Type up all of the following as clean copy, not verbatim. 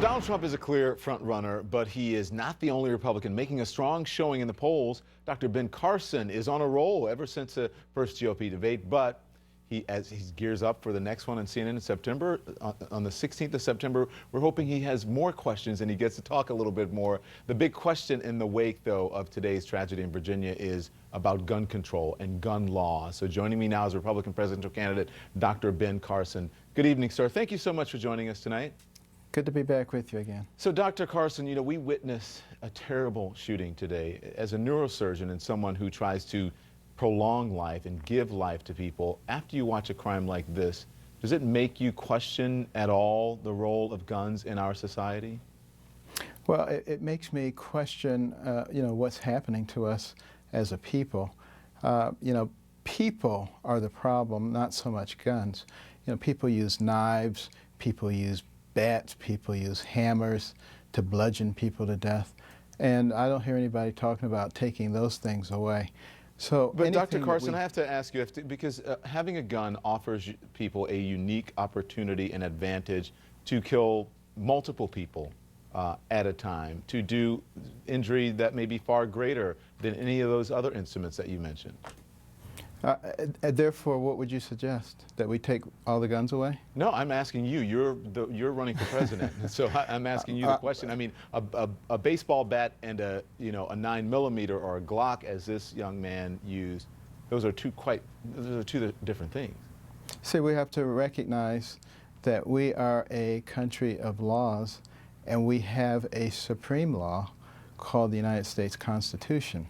Donald Trump is a clear front runner, but he is not the only Republican making a strong showing in the polls. Dr. Ben Carson is on a roll ever since the first GOP debate, but as he gears up for the next one on CNN in September, on the 16th of September, we're hoping he has more questions and he gets to talk a little bit more. The big question in the wake, though, of today's tragedy in Virginia is about gun control and gun law. So joining me now is Republican presidential candidate Dr. Ben Carson. Good evening, sir. Thank you so much for joining us tonight. Good to be back with you again. So, Dr. Carson, you know, we witnessed a terrible shooting today. As a neurosurgeon and someone who tries to prolong life and give life to people, after you watch a crime like this, does it make you question at all the role of guns in our society? Well, it makes me question, what's happening to us as a people. People are the problem, not so much guns. People use knives, people use bats, people use hammers to bludgeon people to death. And I don't hear anybody talking about taking those things away. So, but Dr. Carson, I have to ask you, because having a gun offers people a unique opportunity and advantage to kill multiple people at a time, to do injury that may be far greater than any of those other instruments that you mentioned. Therefore, what would you suggest? That we take all the guns away? No, I'm asking you. You're running for president, so I'm asking you the question. I mean, a baseball bat and a 9mm or a Glock, as this young man used, those are two different things. See, we have to recognize that we are a country of laws, and we have a supreme law called the United States Constitution,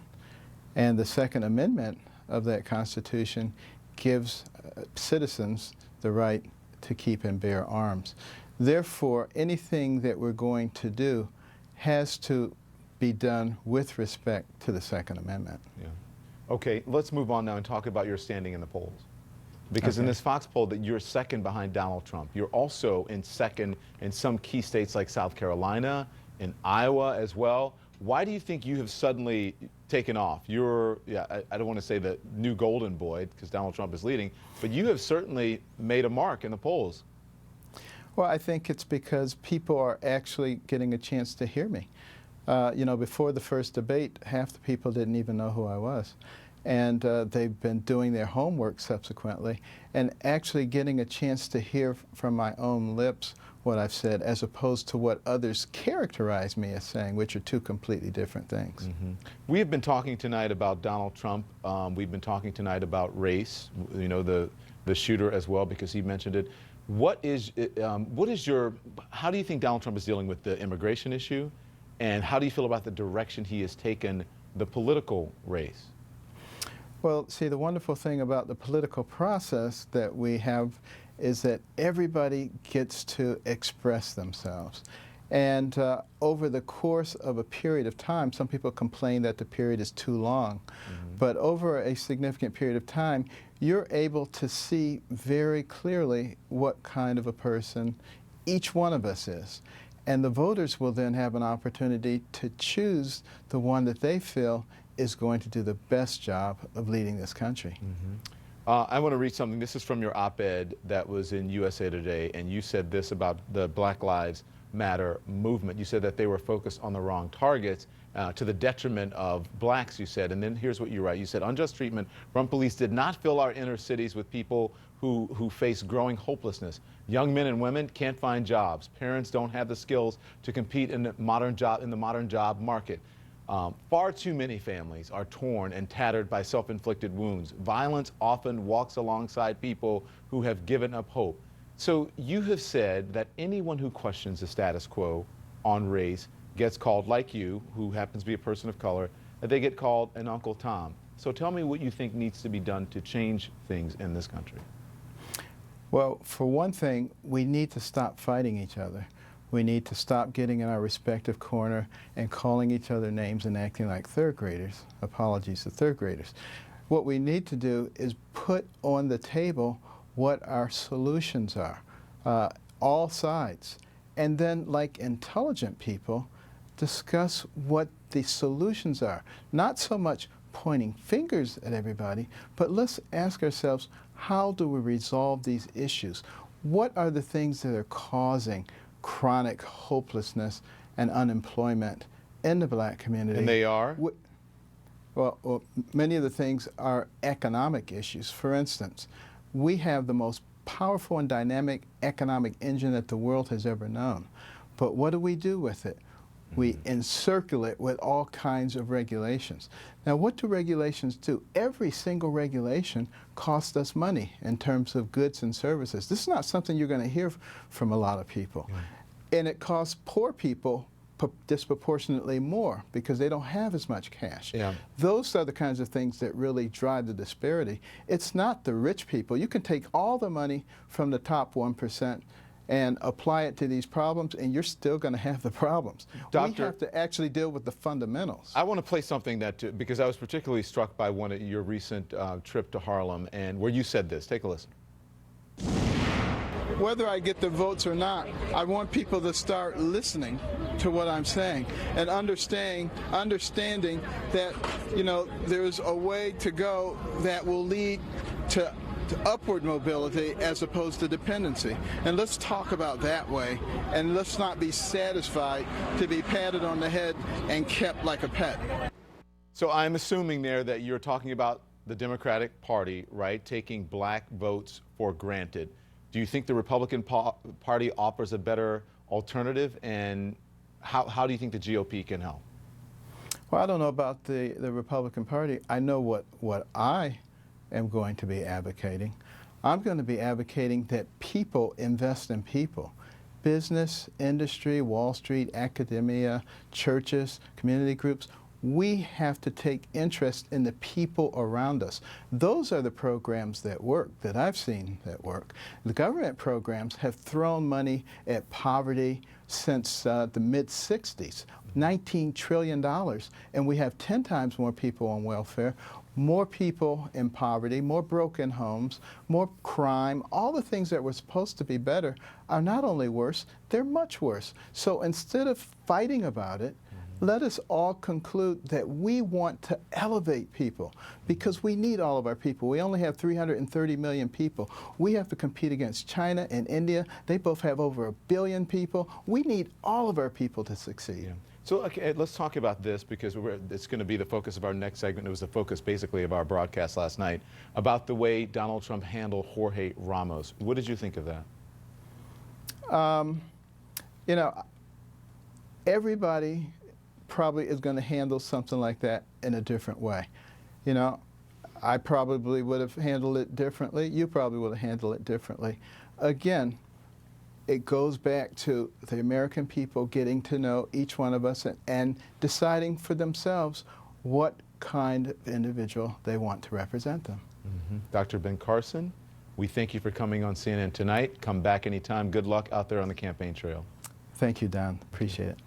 and the Second Amendment of that Constitution gives citizens the right to keep and bear arms. Therefore, anything that we're going to do has to be done with respect to the Second Amendment. Yeah. Okay, let's move on now and talk about your standing in the polls. Because in this Fox poll that you're second behind Donald Trump. You're also in second in some key states like South Carolina, in Iowa as well. Why do you think you have suddenly taken off? You're, I don't want to say the new golden boy because Donald Trump is leading, but you have certainly made a mark in the polls. Well, I think it's because people are actually getting a chance to hear me. Before the first debate, half the people didn't even know who I was. And they've been doing their homework subsequently and actually getting a chance to hear from my own lips what I've said, as opposed to what others characterize me as saying, which are two completely different things. Mm-hmm. We have been talking tonight about Donald Trump. We've been talking tonight about race, the shooter as well, because he mentioned it. How do you think Donald Trump is dealing with the immigration issue? And how do you feel about the direction he has taken the political race? Well, see, the wonderful thing about the political process that we have is that everybody gets to express themselves. And over the course of a period of time, some people complain that the period is too long. Mm-hmm. But over a significant period of time, you're able to see very clearly what kind of a person each one of us is. And the voters will then have an opportunity to choose the one that they feel is going to do the best job of leading this country. Mm-hmm. I want to read something. This is from your op-ed that was in USA Today, and you said this about the Black Lives Matter movement. You said that they were focused on the wrong targets to the detriment of blacks, you said. And then here's what you write. You said, unjust treatment from police did not fill our inner cities with people who face growing hopelessness. Young men and women can't find jobs. Parents don't have the skills to compete in the modern job market. Far too many families are torn and tattered by self-inflicted wounds. Violence often walks alongside people who have given up hope. So you have said that anyone who questions the status quo on race gets called, like you, who happens to be a person of color, that they get called an Uncle Tom. So tell me what you think needs to be done to change things in this country. Well, for one thing, we need to stop fighting each other. We need to stop getting in our respective corner and calling each other names and acting like third graders. Apologies to third graders. What we need to do is put on the table what our solutions are, all sides. And then, like intelligent people, discuss what the solutions are. Not so much pointing fingers at everybody, but let's ask ourselves, how do we resolve these issues? What are the things that are causing chronic hopelessness and unemployment in the black community. And they are? Well, many of the things are economic issues. For instance, we have the most powerful and dynamic economic engine that the world has ever known. But what do we do with it? We encircle it with all kinds of regulations. Now, what do regulations do? Every single regulation costs us money in terms of goods and services. This is not something you're going to hear from a lot of people. And it costs poor people disproportionately more because they don't have as much cash. Those are the kinds of things that really drive the disparity. It's not the rich people. You can take all the money from the top 1% and apply it to these problems, and you're still going to have the problems. We have to actually deal with the fundamentals. I want to play something that, because I was particularly struck by one of your recent trip to Harlem, and where you said this. Take a listen. Whether I get the votes or not, I want people to start listening to what I'm saying and understanding that, you know, there's a way to go that will lead to upward mobility as opposed to dependency. And let's talk about that way, and let's not be satisfied to be patted on the head and kept like a pet. So I'm assuming there that you're talking about the Democratic Party, right, taking black votes for granted. Do you think the Republican Party offers a better alternative, and how do you think the GOP can help? Well, I don't know about the Republican Party. I know what I am going to be advocating. I'm going to be advocating that people invest in people. Business, industry, Wall Street, academia, churches, community groups. We have to take interest in the people around us. Those are the programs that work, that I've seen that work. The government programs have thrown money at poverty since the mid-60s, $19 trillion, and we have 10 times more people on welfare, more people in poverty, more broken homes, more crime. All the things that were supposed to be better are not only worse, they're much worse. So instead of fighting about it, let us all conclude that we want to elevate people, because we need all of our people. We only have 330 million people. We have to compete against China and India. They both have over 1 billion people. We need all of our people to succeed. So okay, let's talk about this, because it's going to be the focus of our next segment. It was the focus basically of our broadcast last night, about the way Donald Trump handled Jorge Ramos. What did you think of that? You know, everybody probably is going to handle something like that in a different way. You know, I probably would have handled it differently. You probably would have handled it differently. Again, it goes back to the American people getting to know each one of us and deciding for themselves what kind of individual they want to represent them. Dr. Ben Carson, we thank you for coming on CNN tonight. Come back anytime. Good luck out there on the campaign trail. Thank you, Don. Appreciate it.